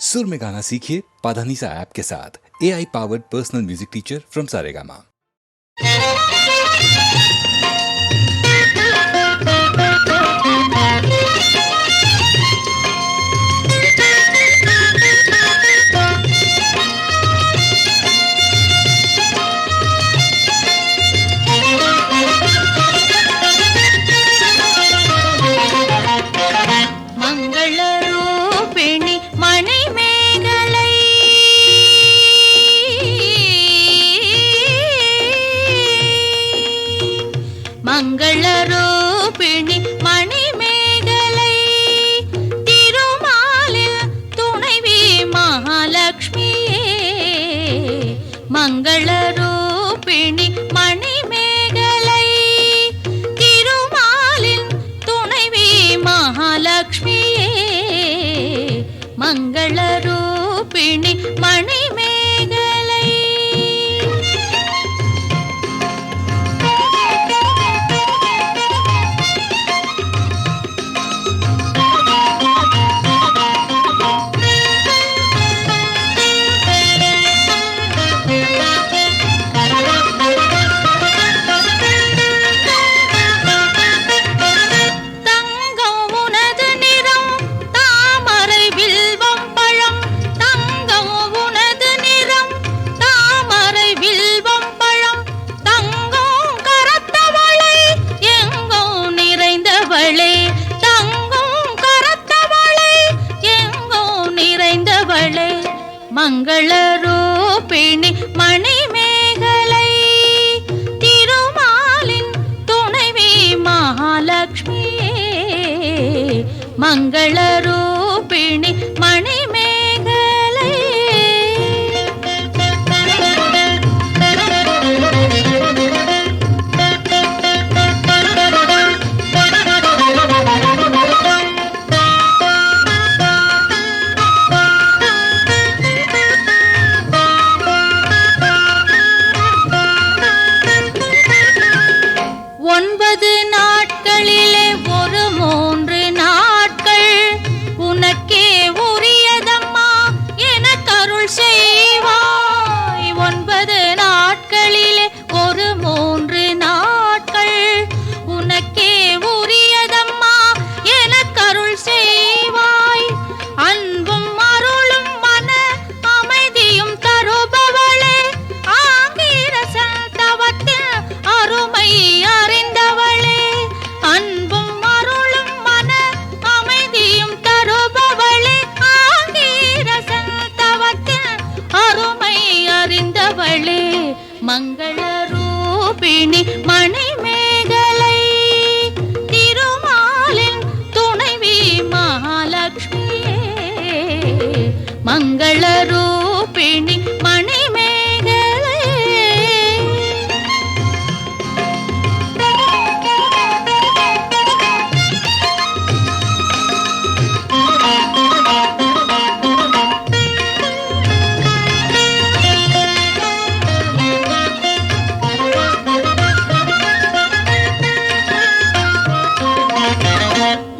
सुर में गाना सीखिए पाधानीसा ऐप के साथ। AI powered personal music teacher from Saregama. மங்களரூபிணி மணிமேகலை திருமாலில் துணைவி மகாலட்சுமியே. மங்களரூபிணி மணிமேகலை திருமாலின் துணைவி மகாலட்சுமியே. மங்களரூபிணி மணிமேகலை. மங்களரூபிணி மணிமேகலை திருமாலின் துணைவி மகாலட்சுமியே. மங்களரூபிணி மணிமேகலை. மங்களரூபிணி மணிமேகலை திருமாலின் துணைவி மகாலட்சுமியே. மங்களரூபிணி மணிமேகலை.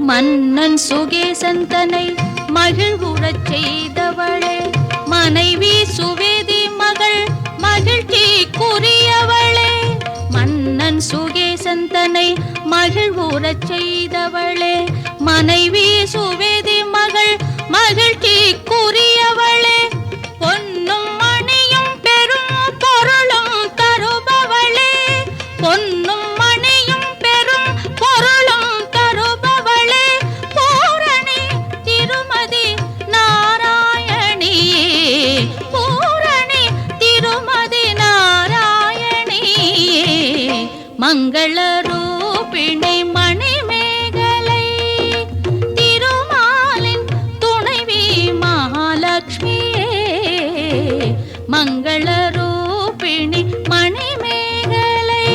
மன்னன் சுகேசன் தன்னை மகிழ்வுறச் செய்தவளே. மனைவி சுவேதி மகள் மகிழ்ச்சிக்குரியவளே. மன்னன் சுகேசன் தன்னை மகிழ்வுறச் செய்தவளே. மனைவி சுவேதி மகள் மகிழ்ச்சிக்குரியவளே. பொன்னும் மணியும் பெரும் பொருளும் தருபவளே. பொன்னும் மணியும் பெரும் பொருளும் தருபவளே. பூரணி திருமதி நாராயணியே. பூரணி திருமதி நாராயணியே. மங்களரூபிணி மணிமேகலை திருமாலின் துணைவி மகாலட்சுமியே. மங்களரூபிணி மணிமேகலை.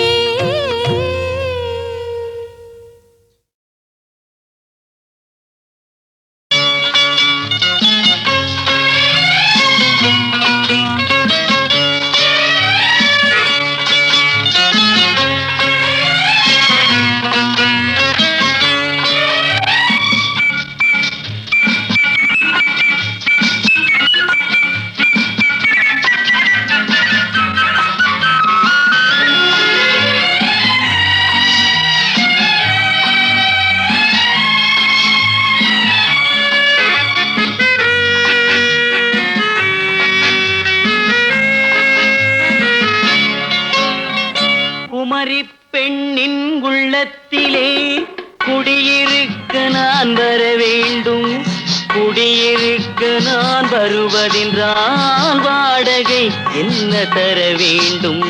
நான் வருவதென்றால் வாடகை என்ன தர வேண்டும்?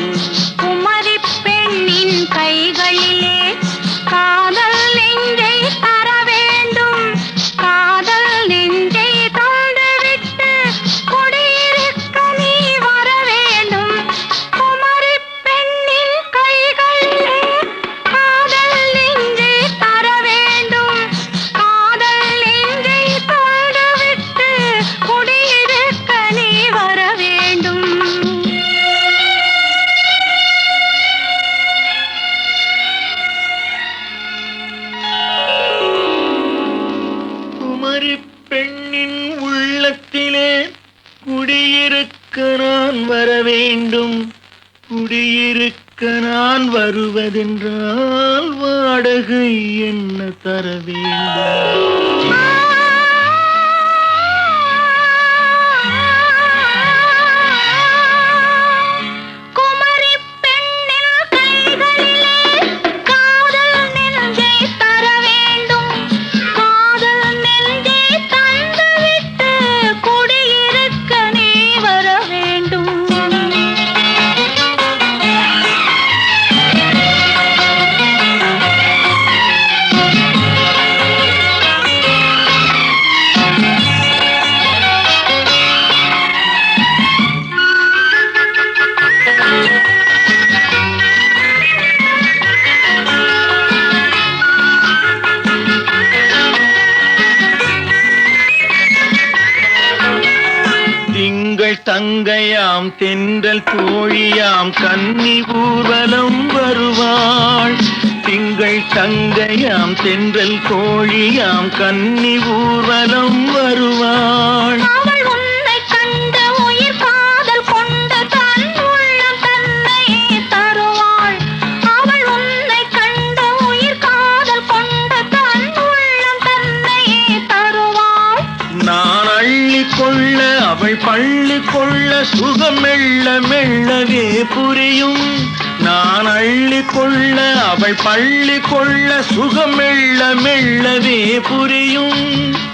குமரி பெண்ணின் கைகளிலே காதல் நெஞ்சை தர வேண்டும். காதல் நெஞ்சை தந்துவிட்டு குடியிருக்க நீ வர வேண்டும். குமரி பெண்ணின் கைகளிலே காதல் நெஞ்சை தர வேண்டும். காதல் நெஞ்சை தந்துவிட்டு குடியிருக்க நீ வர வேண்டும். குமரி பெண்ணின் உள்ளத்திலே குடியிருக்க நான் வர வேண்டும். குடியிருக்க நான் வருவதென்றால் வாடகை என்ன தர வேண்டும்? குமரி பெண்ணின் கைகளிலே காதல் நெஞ்சை தர வேண்டும். காதல் நெஞ்சை தந்துவிட்டு குடியிருக்க நீ வர வேண்டும். திங்கள் தங்கையாம் தென்றல் தோழியாம் கன்னி ஊர்வலம் வருவாள். திங்கள் தங்கையாம் தென்றல் தோழியாம் கன்னி ஊர்வலம் வருவாள். அவள் உன்னை கண்டு உயிர் காதல் கொண்டு தன் உள்ளம் தன்னையே தருவாள். அவள் உன்னை கண்டு உயிர் காதல் கொண்டு தன் உள்ளம் தன்னையே தருவாள். நான் அள்ளி கொள்ள அவள் பள்ளி கொள்ள சுகம் மெல்ல மெல்லவே புரியும். நான் அள்ளி கொள்ள அவள் பள்ளி கொள்ள சுகம் மெல்ல மெல்லவே புரியும்.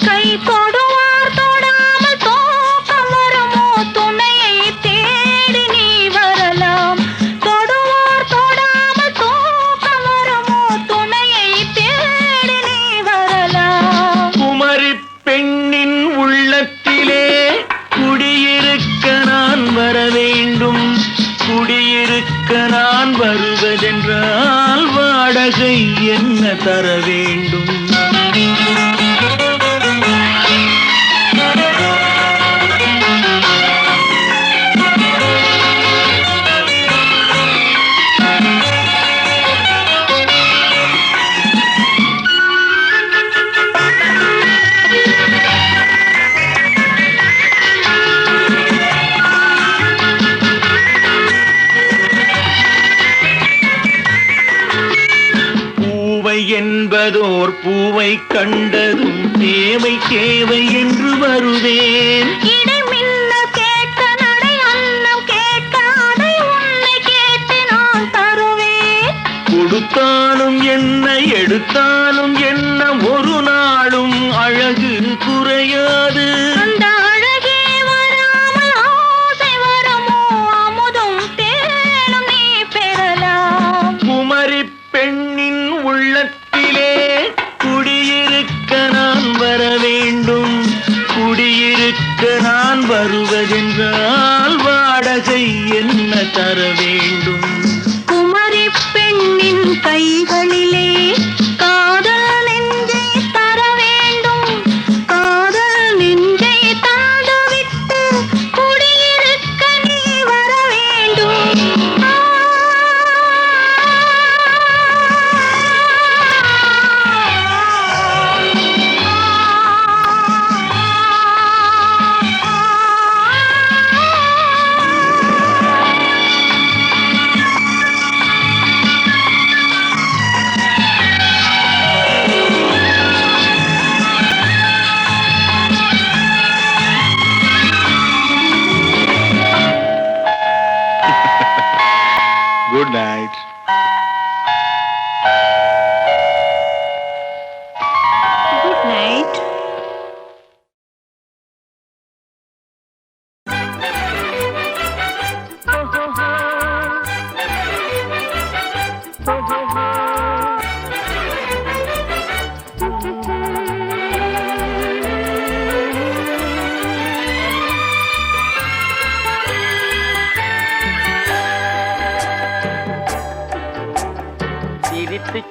கை தொடுவார் தொடாமல் தூக்கம் வருமோ? துணையை தேடி நீ வரலாம். தொடுவார் தொடாமல் தூக்கம் வருமோ? துணையை தேடி நீ வரலாம். குமரி பெண்ணின் உள்ளத்திலே குடியிருக்க நான் வர வேண்டும். குடியிருக்க நான் வருவதென்றால் வாடகை என்ன தர வேண்டும்? என்பதோர் பூவை கண்டதும் தேவை தேவை என்று வருவேன். இடைமின்னல் கேட்க நடை அன்னம் கேட்க அதை உன்னை கேட்டு நான் தருவேன். கொடுத்தாலும் என்ன எடுத்தாலும் என்ன ஒரு நாளும் அழகு குறையாது. அந்த அழகே வராமல் ஆசை வருமோ? அமுதும் தேனும் நீ பெறலாம். குமரி பெண்ணின் உள்ளத்திலே குடியிருக்க நான் வர வேண்டும். குடியிருக்க நான் வருவதென்றால் வாடகை என்ன தர வேண்டும்? குமரி பெண்ணின் கைகளிலே காதல் நெஞ்சை தர வேண்டும். காதல் நெஞ்சை தந்துவிட்டு குடியிருக்க நீ வர வேண்டும்.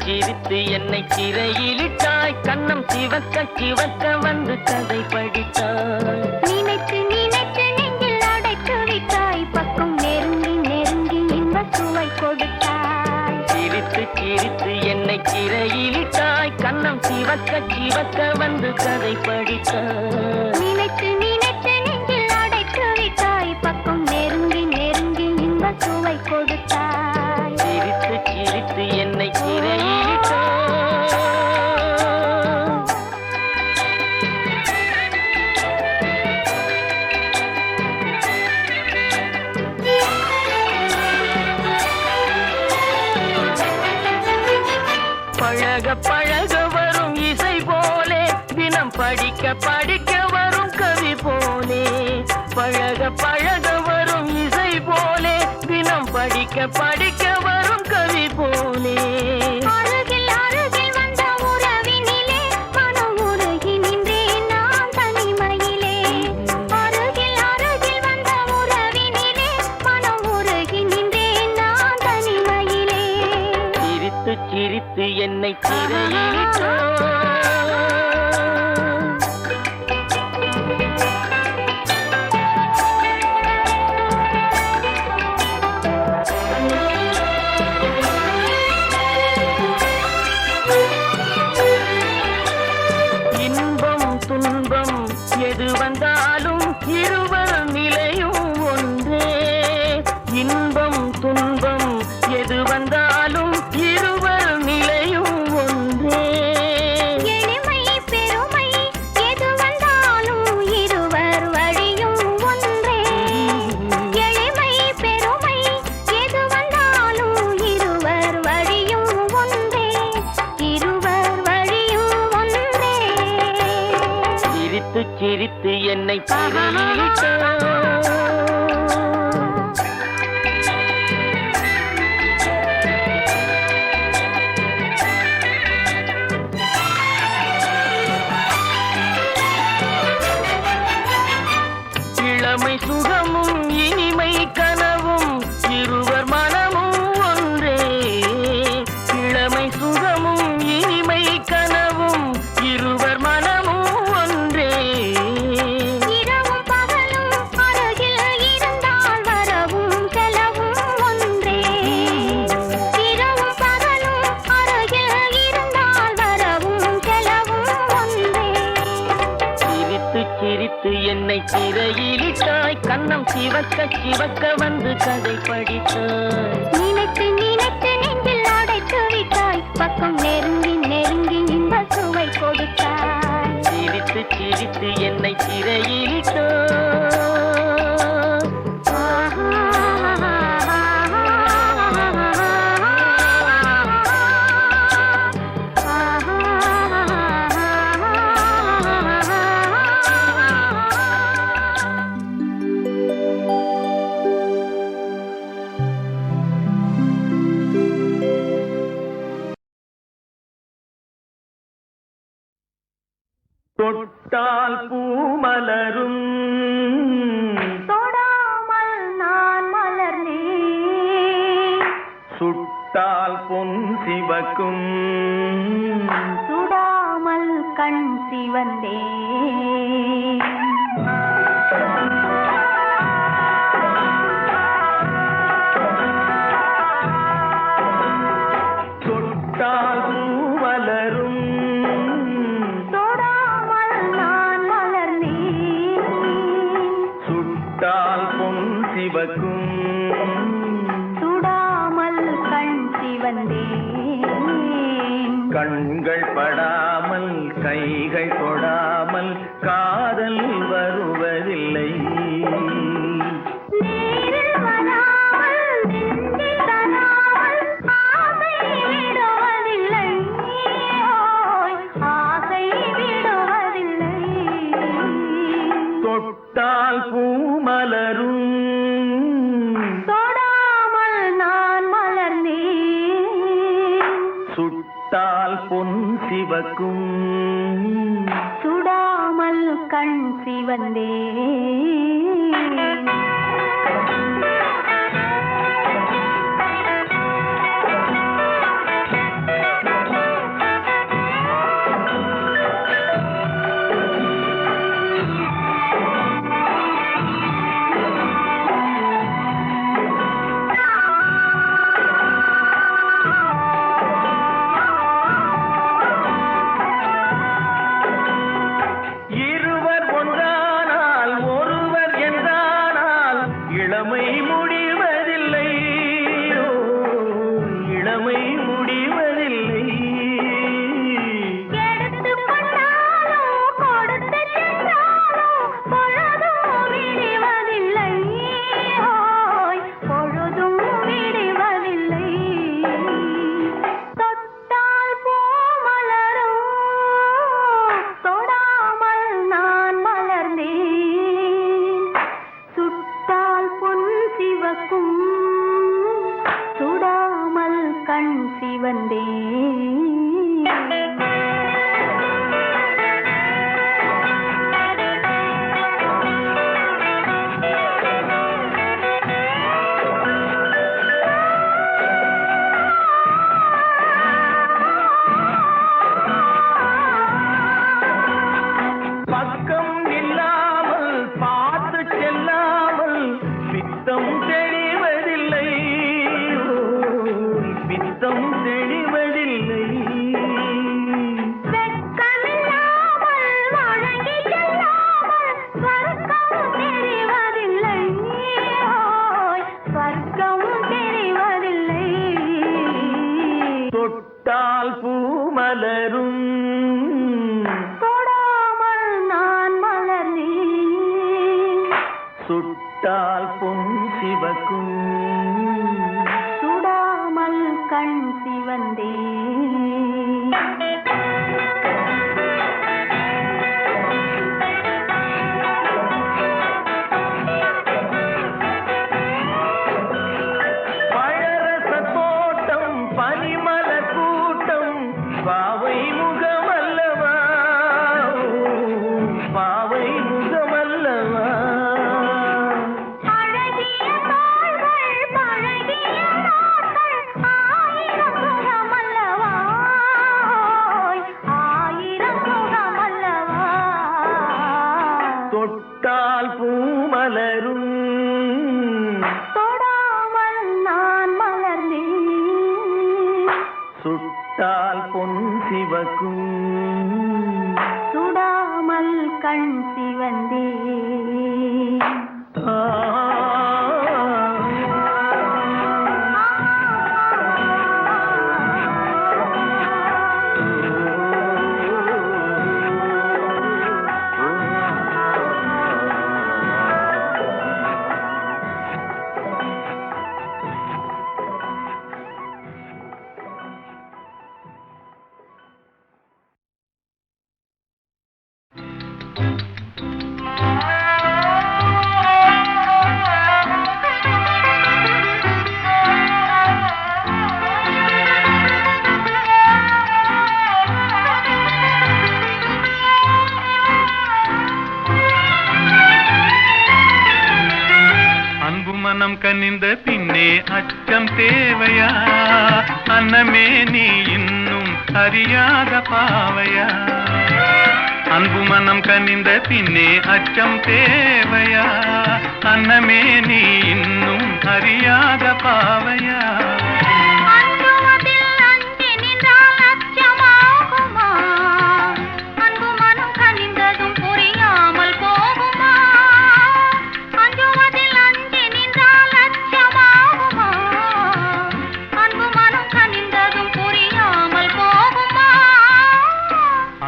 சிரித்து என்னை சிறையிலிட்டாய் கண்ணம் சிவக்க சிவக்க வந்து கதை படித்தாய் நினைத்து நினைத்து நெஞ்சில் அடைத்து விட்டாய் பக்கம் நெருங்கி நெருங்கி இன்ப சுவை கொடுத்தாய் சிரித்து சிரித்து என்னை சிறையிலிட்டாய் கண்ணம் சிவக்க சிவக்க வந்து கதை படித்தாய் நினைத்து நினைத்து நெஞ்சில் அடைத்து விட்டாய் பக்கம் நெருங்கி நெருங்கி இன்ப சுவை கொடுத்தாய் சிரித்து சிரித்து என்னை சிறையிலிட்டாய் பழக பழக வரும் இசை போலே தினம் படிக்க படிக்க வரும் கவி போலே பழக பழக வரும் இசை போலே தினம் படிக்க படிக்க வரும் கவி போலே அருகில் அருகில் வந்த உறவினிலே மனம் உருகி நின்றேன் நான் தனிமையிலே அருகில் அருகில் வந்த உறவினிலே மனம் உருகி நின்றேன் நான் தனிமையிலே சிரித்து சிரித்து என்னை சிறையிலிட்டாய் இன்பம் துன்பம் எது வந்தாலும் இருவர் நிலையும் ஒன்றே இன்பம் துன்பம் எது வந்தாலும் இருவர் நிலையும் ஒன்றே எளிமை பெருமை எது வந்தாலும் இருவர் வழியும் ஒன்றே எளிமை பெருமை எது வந்தாலும் இருவர் வழியும் ஒன்றே இருவர் வழியும் ஒன்றே சிரித்து சிரித்து என்னை சிறையிலிட்டாய் இளமை சுகமும் இனிமை கனவும் இருவர் மனமும் ஒன்றே இளமை சுகமும் இனிமை கனவும் இருவர் மனமும் ஒன்றே இரவும் பகலும் அருகில் இருந்தால் வரவும் செலவும் ஒன்றே இரவும் பகலும் அருகில் இருந்தால் வரவும் செலவும் ஒன்றே சிரித்து சிரித்து என்னை சிறையிலிட்டாய் கண்ணம் சிவக்க சிவக்க வந்து கதை படித்தாய் நினைத்து நினைத்து நெஞ்சில் அடைத்து விட்டாய் பக்கம் நெருங்கி நெருங்கி இன்ப சுவை கொடுத்தாய் சிரித்து சிரித்து என்னை சிறையிலிட்டாய் தொட்டால் பூமலரும் தொடாமல் நான் மலர்ந்தேன் சுட்டால் பொன் சிவக்கும் சுடாமல் கண் சிவந்தேன் தொட்டால் பூமலரும் தொடாமல் நான் மலர்ந்தேன் சுட்டால் பொன் சிவக்கும் சுடாமல் கண் சிவந்தேன் கண்கள் படாமல் கைகள் தொடாமல் காதல் வருவதில்லை நேரில் வராமல் நெஞ்சில் தராமல் ஆசை விடுவதில்லை ஓய் ஆசை விடுவதில்லை தொட்டால் பூமலரும் தொடாமல் நான் மலர்ந்தேன் சுட்டால் பொன் சிவக்கும் சுடாமல் கண் சிவந்தேன் சுட்டால் பொன் சிவக்கும் சுடாமல் கண் சிவந்தே பழரச தோட்டம் பனிமலர் கூட்டம் பாவை முகமல்லவா பாவை முகமல்லவா அழகிய தோள்கள் பழகிய நாட்கள் ஆயிரம் முகமல்லவா ஆயிரம் முகமல்லவா தொட்டால் பூமலரும் தொடாமல் நான் மலர்ந்தேன் சுட்டால் பொன் சிவக்கும் சுடாமல் கண் சிவந்தே ஆ. அன்பு மனம் கனிந்த பின்னே அச்சம் தேவையா அன்னமே நீ இன்னும் அறியாத பாவையா அன்பு மனம் கனிந்த பின்னே அச்சம் தேவையா அன்னமே நீ இன்னும் அறியாத பாவையா அஞ்சுவதில் அஞ்சி நின்றால் அச்சமாகுமா அன்பு மனம் கனிந்ததும் புரியாமல் போகுமா அஞ்சுவதில் அஞ்சி நின்றால் அச்சமாகுமா அன்பு மனம் கனிந்ததும் புரியாமல் போகுமா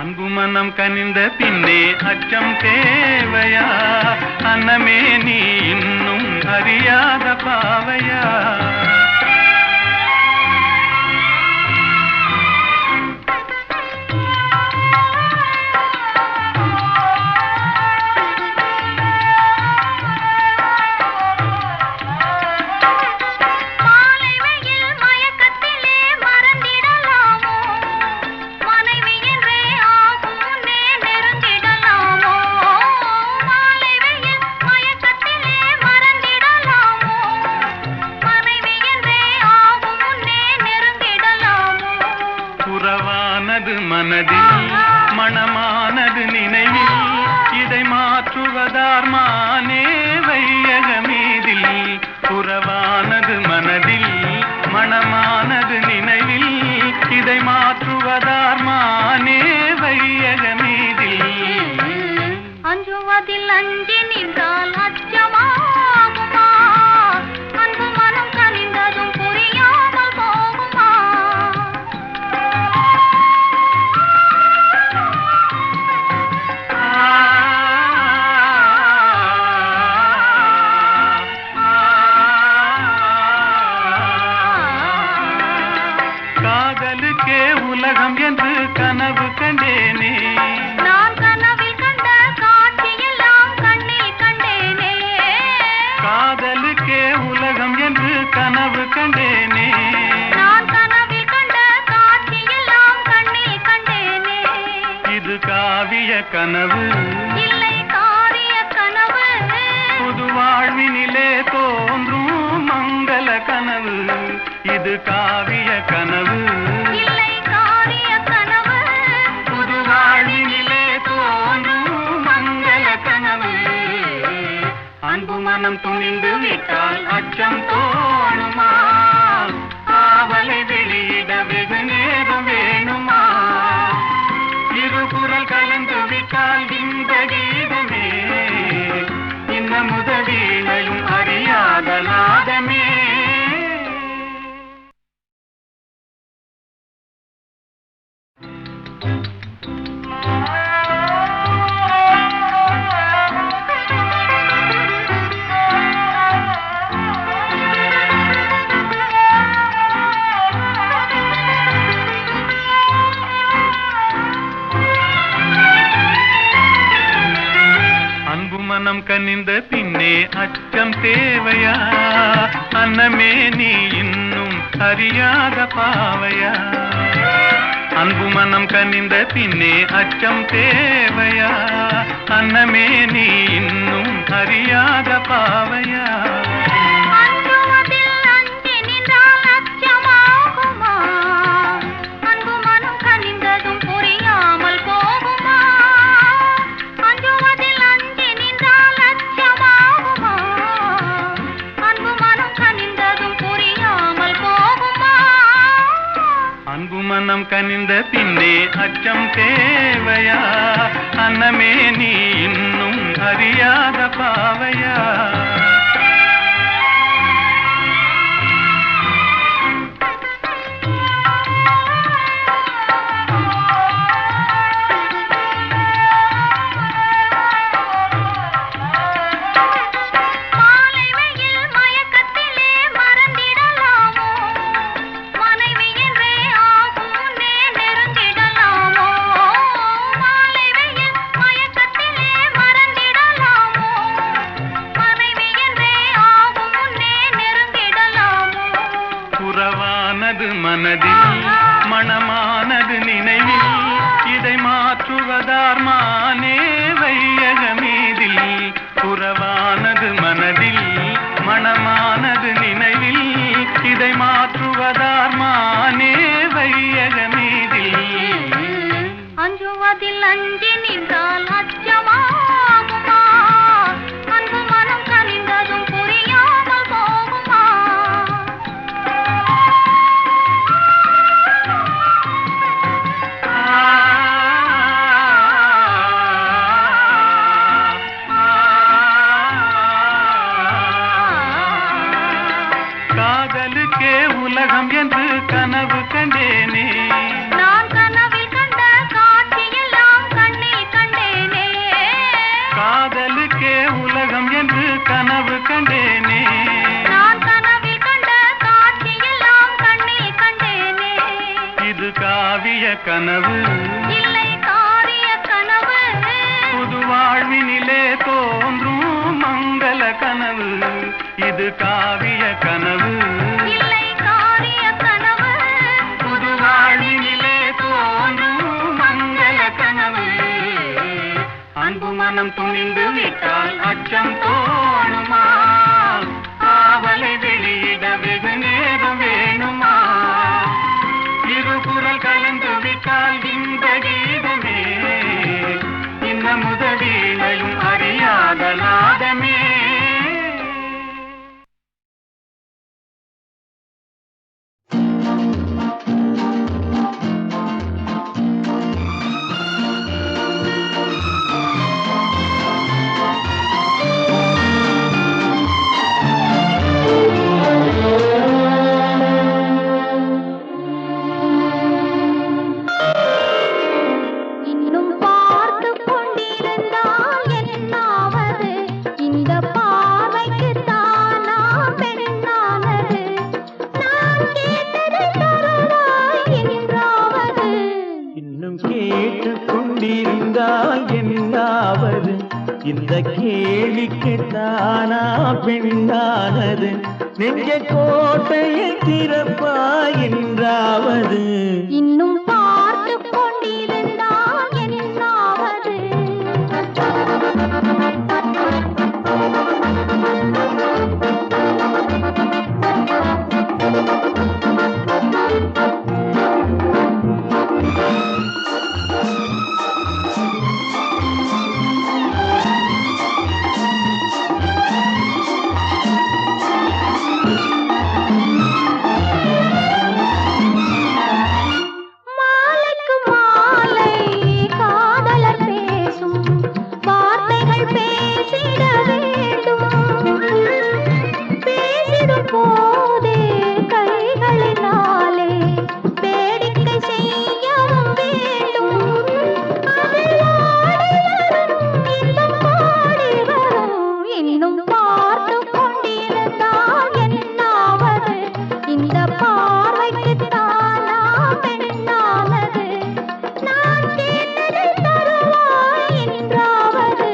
அன்பு மனம் கனிந்த பின்னே அச்சம் தேவையா அன்னமே நீ இன்னும் அறியாத பாவையா மாலை வெயில் மயக்கத்திலே மறந்திடலாமோ மனைவி என்றே ஆகும் முன்னே நெருங்கிடலாமோ மாலை வெயில் மயக்கத்திலே மறந்திடலாமோ மனைவி என்றே ஆகும் முன்னே நெருங்கிடலாமோ புறவானது மனதில் மணமானது நினைவில் இதை மாற்றுவதார் மானே வையகமீதில் புறவானது மனதில் மணமானது நினைவில் இதை மாற்றுவதார் மானே வையகமீதில் அஞ்சுவதில் அஞ்சி நின்றால் அச்சமாகுமா அன்பு மனம் கனிந்ததும் புரியாமல் போகுமா காதலுக்கே உலகம் என்று கனவு கண்டேனே நான் கனவில் கண்ட காட்சியெல்லாம் கண்ணில் கண்டேனே காதலுக்கே உலகம் என்று கனவு கண்டேனே நான் கனவில் கண்ட காட்சியெல்லாம் கண்ணில் கண்டேனே இது காவிய கனவு இல்லை காரிய கனவு புது வாழ்வினிலே தோன்றும் மங்கள கனவு இது காவிய கனவு இல்லை காரிய கனவு புது வாழ்வினிலே தோன்றும் மங்கள கனவு அன்பு மனம் துணிந்து விட்டால் அச்சம் தோணுமா காவலை வெளியிட வெகு நேரம் வேணுமா இருபுறல் கலந்து விட்டால் இந்த கீதமே இன்ன முதவீணையும் அறியாத நாதமே கனிந்த பின்னே அச்சம் தேவையா? அன்னமே நீ இன்னும் அறியாத பாவையா? அன்பு மனம் கனிந்த பின்னே அச்சம் தேவையா? அன்னமே நீ இன்னும் அறியாத பாவையா? அஞ்சுவதில் அஞ்சி நின்றால் அச்சமாகுமா? அன்பு மனம் கனிந்ததும் புரியாமல் போகுமா? அஞ்சுவதில் அஞ்சி நின்றால் அச்சமாகுமா? அன்பு மனம் கனிந்ததும் புரியாமல் போகுமா? அன்பு மனம் கனிந்த பின்னே அச்சம் தேவையா? அன்னமே நீ இன்னும் அறியாத பாவையா? மாலை வெயில் மயக்கத்திலே மறந்திடலாமோ? மனைவி என்றே ஆகும் முன்னே நெருங்கிடலாமோ? மாலை வெயில் மயக்கத்திலே மறந்திடலாமோ? மனைவி என்றே ஆகும் முன்னே நெருங்கிடலாமோ? புறவானது மனதில், மணமானது நினைவில், இதை மாற்றுவதார் மானே வையகமீதில். புறவானது மனதில், மணமானது நினைவில், இதை மாற்றுவதார் மானே வையகமீதில். அஞ்சுவதில் அஞ்சி நின்றால் அச்சமாகுமா? அன்பு மனம் கனிந்ததும் புரியாமல் போகுமா? காதலுக்கே உலகம் என்று கனவு கண்டேனே. நான் கனவில் கண்ட காட்சியெல்லாம் கண்ணில் கண்டேனே. காதலுக்கே உலகம் என்று கனவு கண்டேனே. நான் கனவில் கண்ட காட்சியெல்லாம் கண்ணில் கண்டேனே. இது காவிய கனவு, இல்லை காரிய கனவு. புது வாழ்வினிலே தோன்றும் மங்கள கனவு. இது காவிய கனவு, இல்லை காரிய கனவு. புது வாழ்வினிலே தோன்றும் மங்கள கனவு. அன்பு மனம் துணிந்து விட்டால் அச்சம் தோணுமா? காவலை வெளியிட வெகு நேரம் வேணுமா? இருகுரல் கலந்து விட்டால் இந்த கீதமே இன்னமுத வீணையும் அறியாத நாதமே. இன்னும் பார்த்துக் கொண்டிருந்தால் என்னாவது? இந்த பார்வைக்கு தானா பெண்ணானது? நான் கேட்டதை தருவாய் என்றாவது? இன்னும் கேட்டுக் கொண்டிருந்தால் என்னாவது? இந்த கேள்விக்கு தானா பெண்ணானது? நெஞ்ச கோட்டையை திறப்பாய் என்றாவது? இன்னும் பார்த்துக் கொண்டிருந்தால் என்னாவது? மாலைக்கு மாலை காதலர் பேசும் வார்த்தைகள் பேசிட வேண்டும். பேசிடும் போதே கைகளினாலே வேடிக்கை செய்யவும் வேண்டும். அதில் ஆடி வரும் இன்பம் பாடி வரும். இன்னும் பார்த்துக் கொண்டிருந்தால் என்னாவது? இந்த பார்வைக்கு தானா பெண்ணானது? நான் கேட்டதை தருவாய் என்றாவது?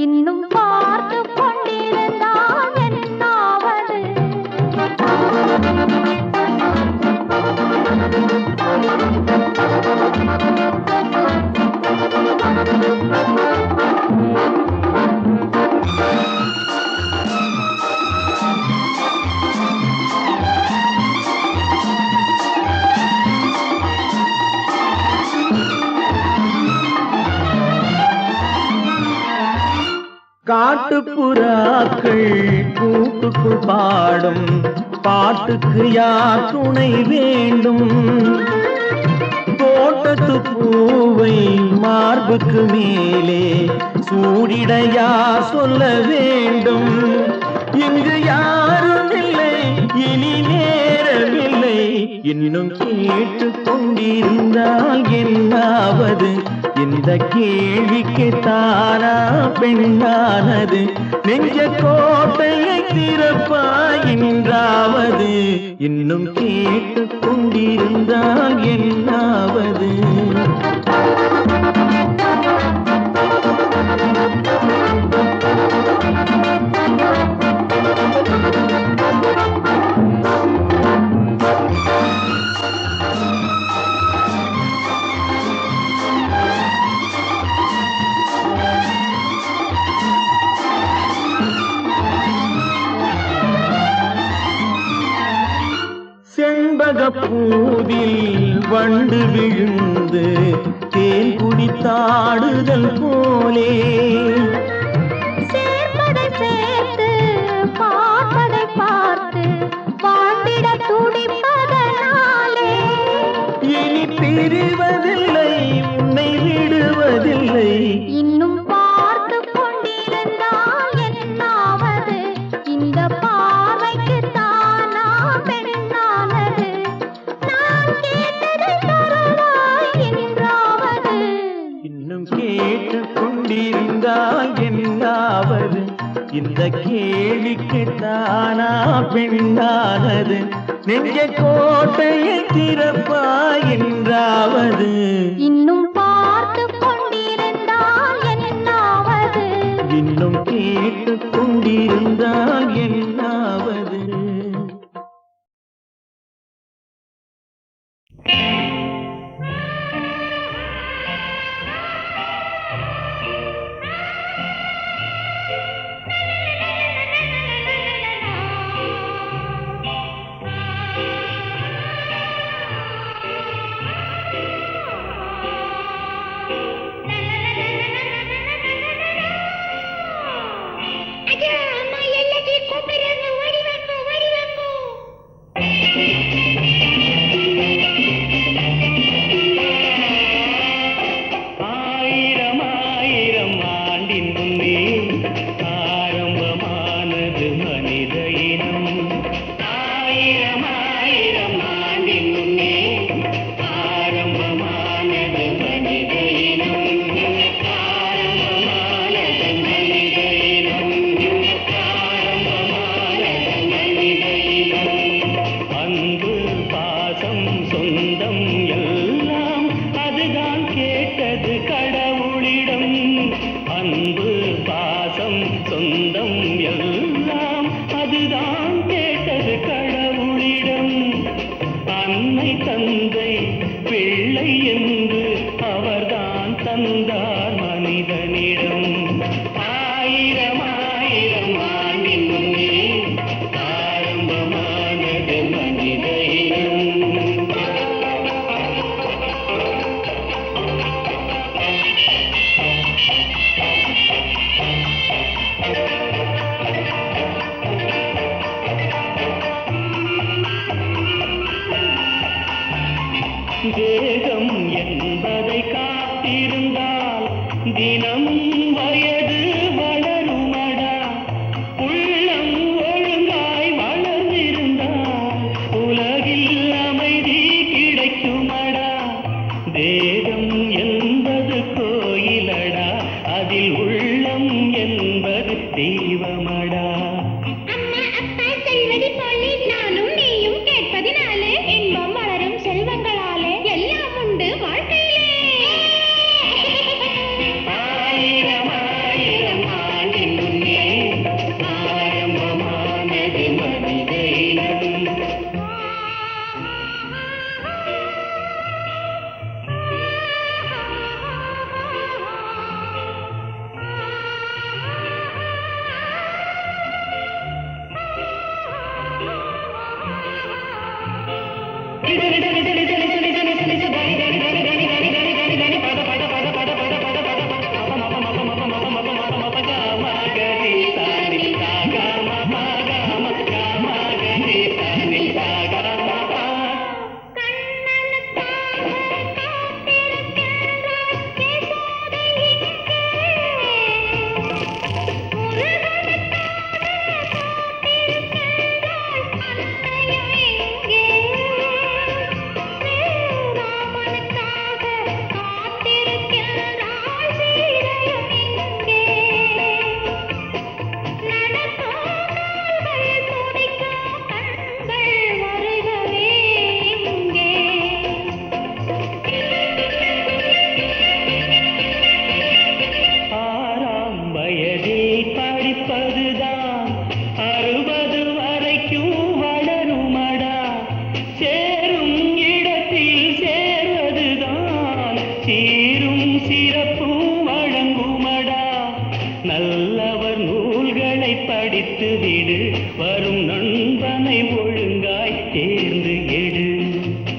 இன்னும் பார்த்து காட்டுப்புறாக்கள் கூட்டுக்குள் பாடும் பாட்டுக்கு யார் துணை வேண்டும்? தோட்டத்து பூவை மார்புக்கு மேலே சூடிட யார் சொல்ல வேண்டும்? இங்கு யாரும் இல்லை, இனி நேரமில்லை, இன்னும் கேட்டுக் கொண்டிருந்தால் என்னாவது? இந்த கேள்விக்கு தானா பெண்ணானது? நெஞ்ச கோட்டையை திறப்பாயின்றாவது? இன்னும் கேட்டுக் கொண்டிருந்தால் என்னாவது? செண்பகப்பூவில் வண்டு விழுந்து தேன் குடித்தாடுதல் போலே சேர்ப்பதை சேர்த்து பார்ப்பதை பார்த்து வாழ்ந்திட துடிப்பதனாலே இனி பிரிவதில்லை, உன்னை விடுவதில்லை. இன்னும் பார்த்து கொண்டிருந்தால் என்னாவது? இந்த பார்வைக்கு தானா பெண்ணானது? நான் கேட்டதை தருவாய் என்றாவது? இன்னும் கேட்டுக் கொண்டிருந்தால் என்னாவது? இந்த கேள்விக்கு தானா பெண்ணானது? நெஞ்ச கோட்டையை திறப்பாய் என்றாவது? இன்னும் பார்த்து கொண்டிருந்தால் என்னாவது? இன்னும் கேட்டுக் கொண்டிருந்தால் என்னாவது? படித்து விடு, வரும் நண்பனை ஒழுங்காய் தேர்ந்து எடு.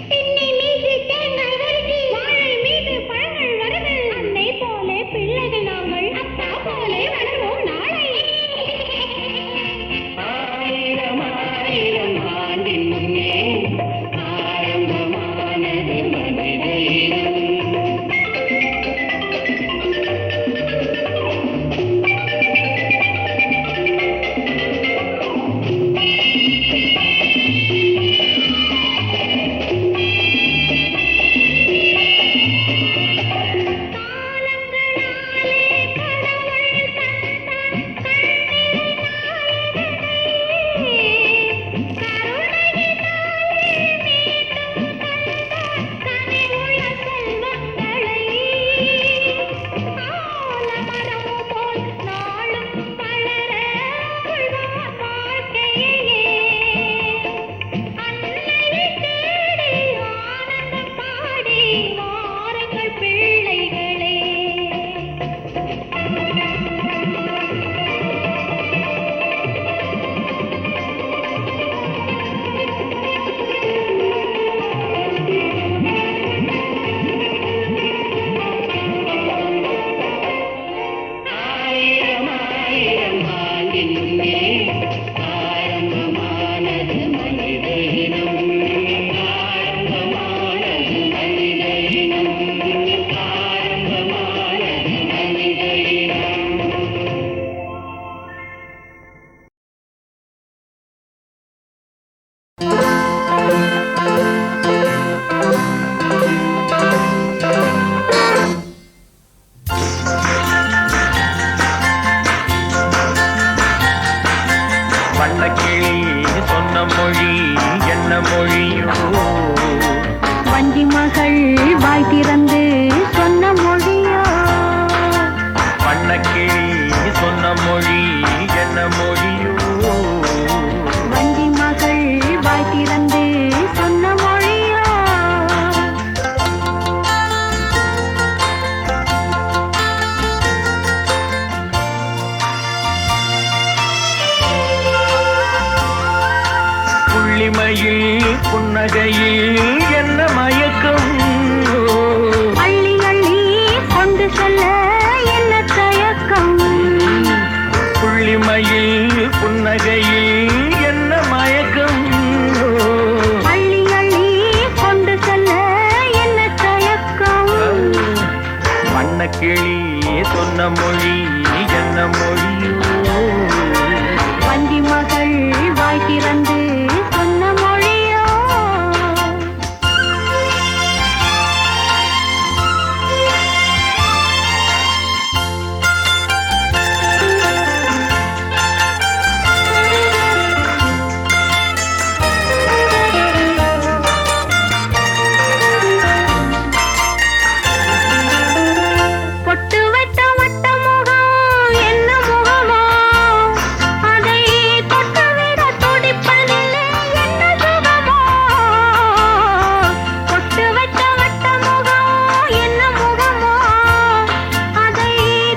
திண்ணை மீது தேங்காய் வருது, வாழை மீது பழங்கள் வருது. அன்னை போலே பிள்ளைகள் நாங்கள், அப்பா போலே வளர்வோம் நாளை. ஆயிரம் ஆயிரம் ஆண்டின் முன்னே ஆரம்பமானது மனித இனம். வஞ்சி மகள் வாய் திறந்து சொன்ன மொழியோ, வண்ணக்கிளி சொன்ன மொழி என்ன மொழியோ. வஞ்சி மகள் வாய் திறந்து சொன்ன மொழியோ. புள்ளிமையில் புன்னகையில் என்ன மயக்கம், அள்ளி அள்ளி கொண்டு செல்ல என்ன தயக்கம். புள்ளிமையில் புன்னகையில் என்ன மயக்கம், அள்ளி அள்ளி கொண்டு செல்ல என்ன தயக்கம். வண்ணக்கிளி சொன்ன மொழி என்ன மொழியோ. வஞ்சி மகள் வாய் திறந்து சொன்ன மொழியோ. பொட்டு வைத்த வட்ட முகம் என்ன முகமோ, அதை தொட்டுவிட துடிப்பதில்லை என்ன சுகமோ. பொட்டு வைத்த வட்ட முகம் என்ன முகமோ, அதை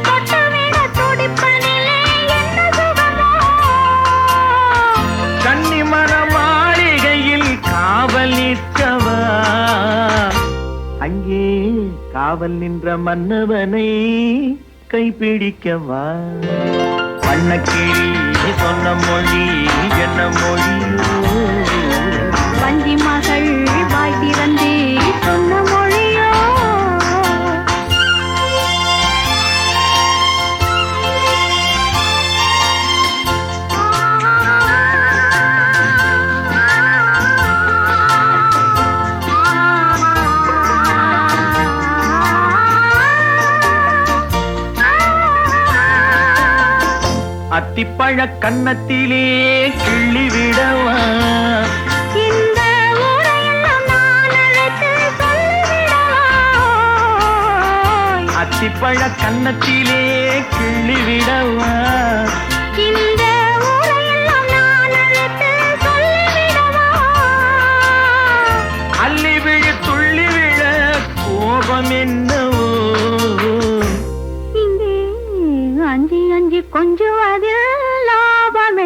தொட்டுவிட துடிப்பதில்லை என்ன சுகமோ. கன்னிமண மாளிகையில் காவல் நிற்கவா, அங்கே காவல் நின்ற மன்னவனை கைப்பிடிக்கவா. வண்ணக்கிளி சொன்ன மொழி என்ன மொழியோ. வஞ்சி மகள் வாய் திறந்து சொன்ன மொழியோ. அத்திப்பழ கன்னத்திலே கிள்ளி விடவா, இந்த ஊரையெல்லாம் நான் அழைத்து சொல்லிவிடவா. அத்திப்பழ கன்னத்திலே கிள்ளி விடவா. இந்த ஊரையெல்லாம் நான் அழைத்து சொல்லிவிடவா. அள்ளி விழு துள்ளி விழ கோபம் என்னவோ. இங்கே அஞ்சி அஞ்சி கொஞ்சுவதில் லாபம்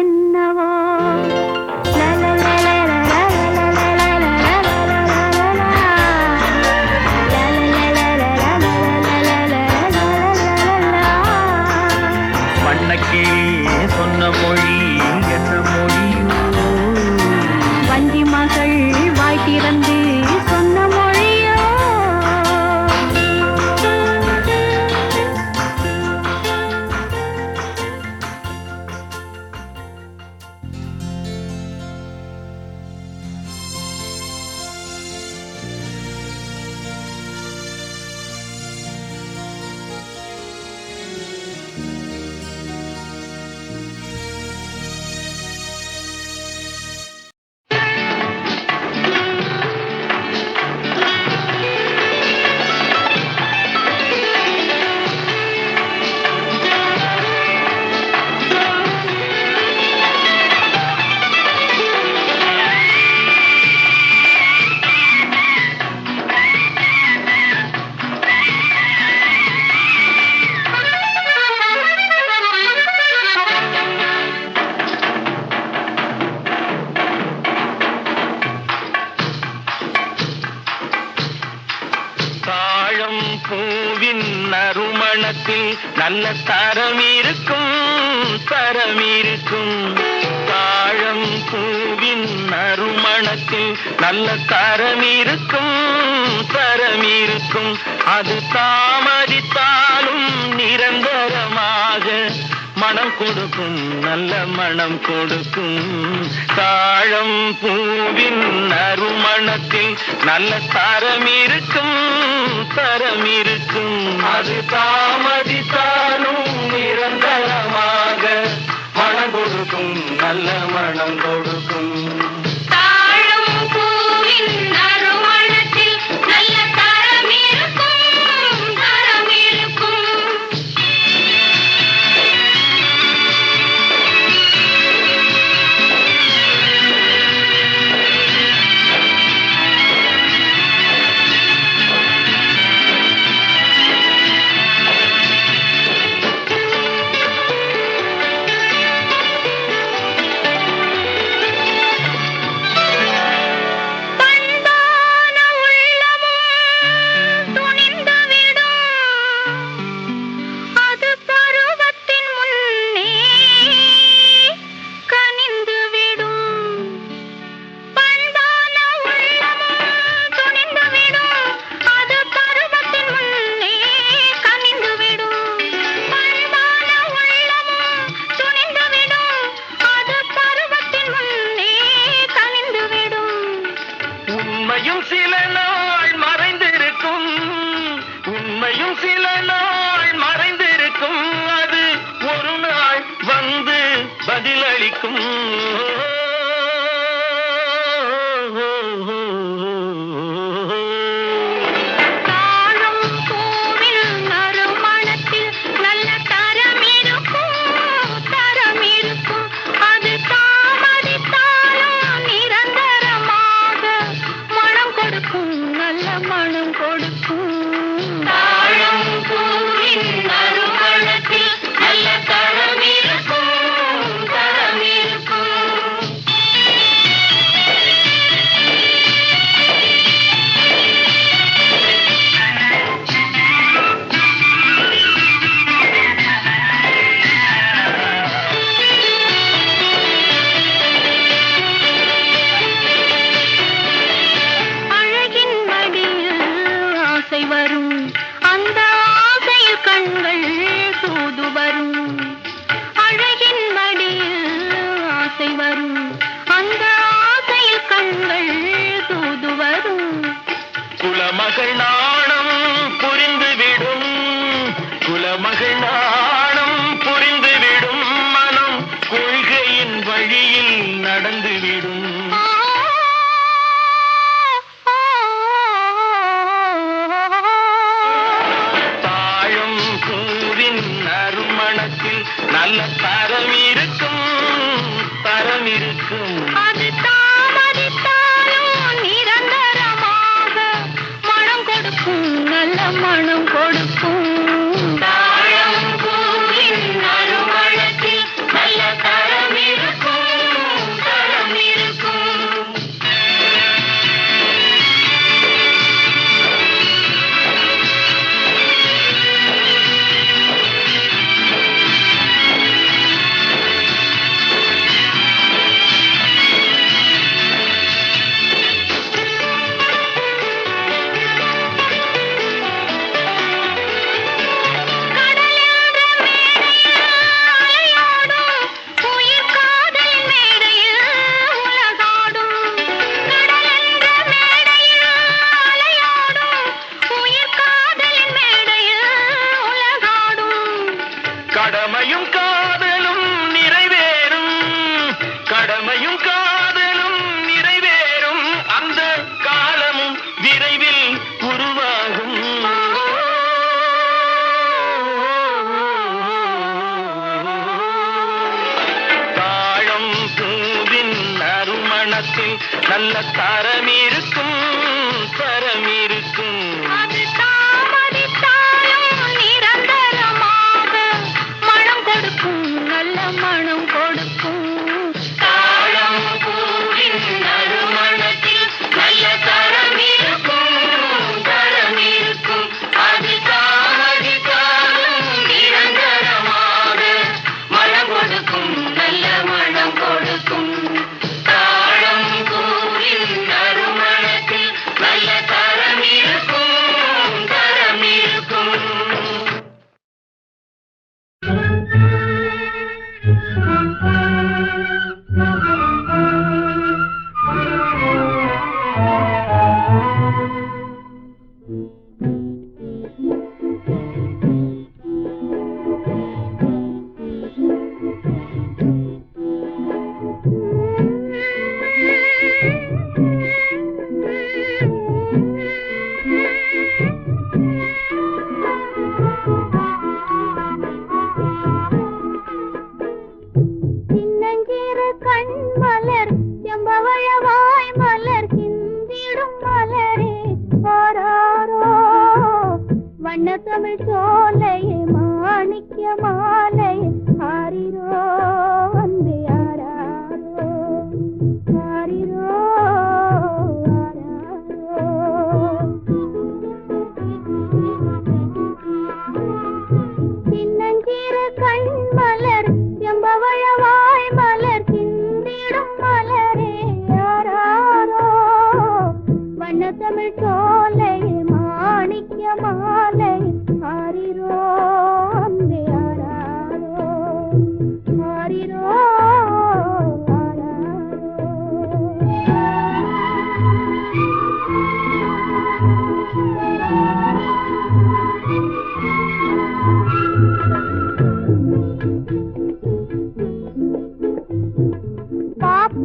நறுமணத்தில் நல்ல தரம் இருக்கும் தரம் இருக்கும். தாழம் பூவின் நறுமணத்தில் நல்ல தரம் இருக்கும் தரம் இருக்கும். அது தாமதித்தாலும் நிரந்தரமாக மனம் கொடுக்கும் நல்ல மனம் கொடுக்கும். தாழம் பூவின் நறுமணத்தில் நல்ல தரம் இருக்கும் தரம் இருக்கும். அது தாமதித்தாலும் நிரந்தரமாக மனம் கொடுக்கும் நல்ல மனம் கொடுக்கும். தாழம் பூவின் நறுமணத்தில் நல்ல தரம் இருக்கும் தரம் இருக்கும். உண்மையும் சில நாள் மறைந்திருக்கும் உண்மையும் சில நாள் மறைந்திருக்கும். அது ஒரு நாள் வந்து பதிலளிக்கும். தாழம் பூவின் நறுமணத்தில் நல்ல தரம் இருக்கும் தரம் இருக்கும். அது தாமதித்தாலும் நிரந்தரமாக மனம் கொடுக்கும் நல்ல மனம் கொடுக்கும். தாழம் பூவின் நறுமணத்தில் நல்ல தரம் இருக்கும் தரம் இருக்கும். அழகின் மடியில் ஆசை வரும் அந்த ஆசையில் கண்கள் தூது வரும். அழகின் மடியில் ஆசை வரும் அந்த ஆசையில் கண்கள் தூது வரும். குலமகள் நாணம் புரிந்துவிடும் குலமகள் நாணம் புரிந்துவிடும். மனம் கொள்கையின் வழியில் நடந்துவிடும். தாழம் பூவின் நறுமணத்தில் நல்ல தரம் இருக்கும் தரம் இருக்கும். அது தாமதித்தாலும் நிரந்தரமாக மனம் கொடுக்கும் நல்ல மனம் கொடுக்கும். தாழம் பூவின் நறுமணத்தில் நல்ல தரம் இருக்கும் தரம் இருக்கும். கடமையும் காதலும் நிறைவேறும் கடமையும் காதலும் நிறைவேறும். அந்த காலமும் விரைவில் உருவாகும். தாழம் பூவின் நறுமணத்தில் நல்ல தரம் இருக்கும் தரம் இருக்கும். அது தாமதித்தாலும் நிரந்தரமாக மனம் கொடுக்கும் நல்ல மனம் கொடுக்கும். தாழம் பூவின் நறுமணத்தில் நல்ல தரம் இருக்கும் தரம் இருக்கும். அது தாமதித்தாலும்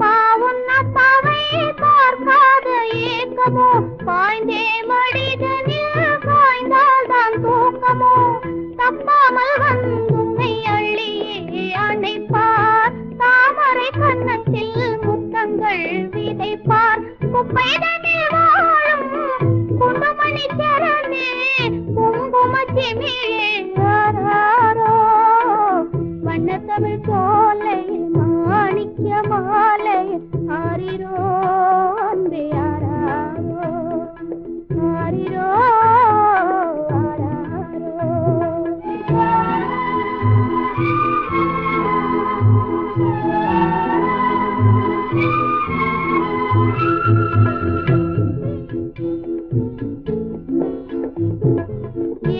அப்பா உன் அப்பாவை பார்க்காத ஏக்கமோ பாய்ந்தே மடிதனில் காய்ந்தால் தான் தூக்கமோ தப்பாமல் வந்துமை அள்ளியே அணைப்பார் தாமரை கன்னத்தில் முத்தங்கள் விதைப்பார் குப்பைதனில் வாழும் குண்டுமணி சரணே குங்கும சிமிழே யாரோ வண்ணத்தமிழ் சோலையில் மாணிக்க மாலையில் ஆரிரோ அன்பே யாரோ ஆரிரோ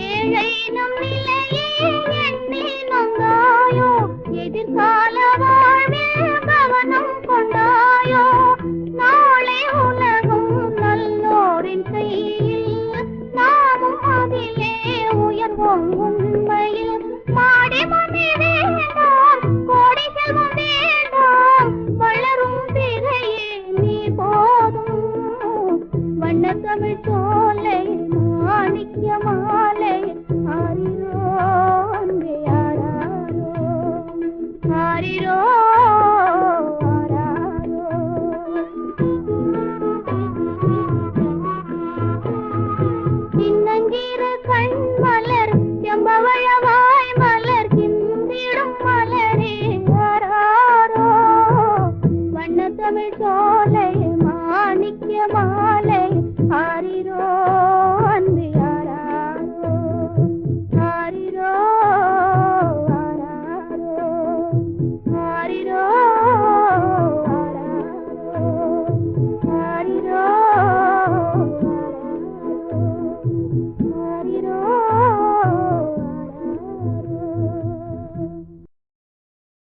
ஏழை நம் நிலையே எண்ணி நொந்தாயோ எதிர்கால வாழ்வில் கவனம் கொண்டாயோ நாளை உலகம் நல்லோரின் கையில் நாமும் அதிலே உயர்வோம் உண்மையில் மாடி மணி வேண்டாம் கோடி செல்வம் வேண்டாம் வளரும் திரையே நீ போதும் வண்ணத்தமிழ் சோலை மாணிக்க மாலை ஆரிரோ அன்பே யாரோ ஆரிரோ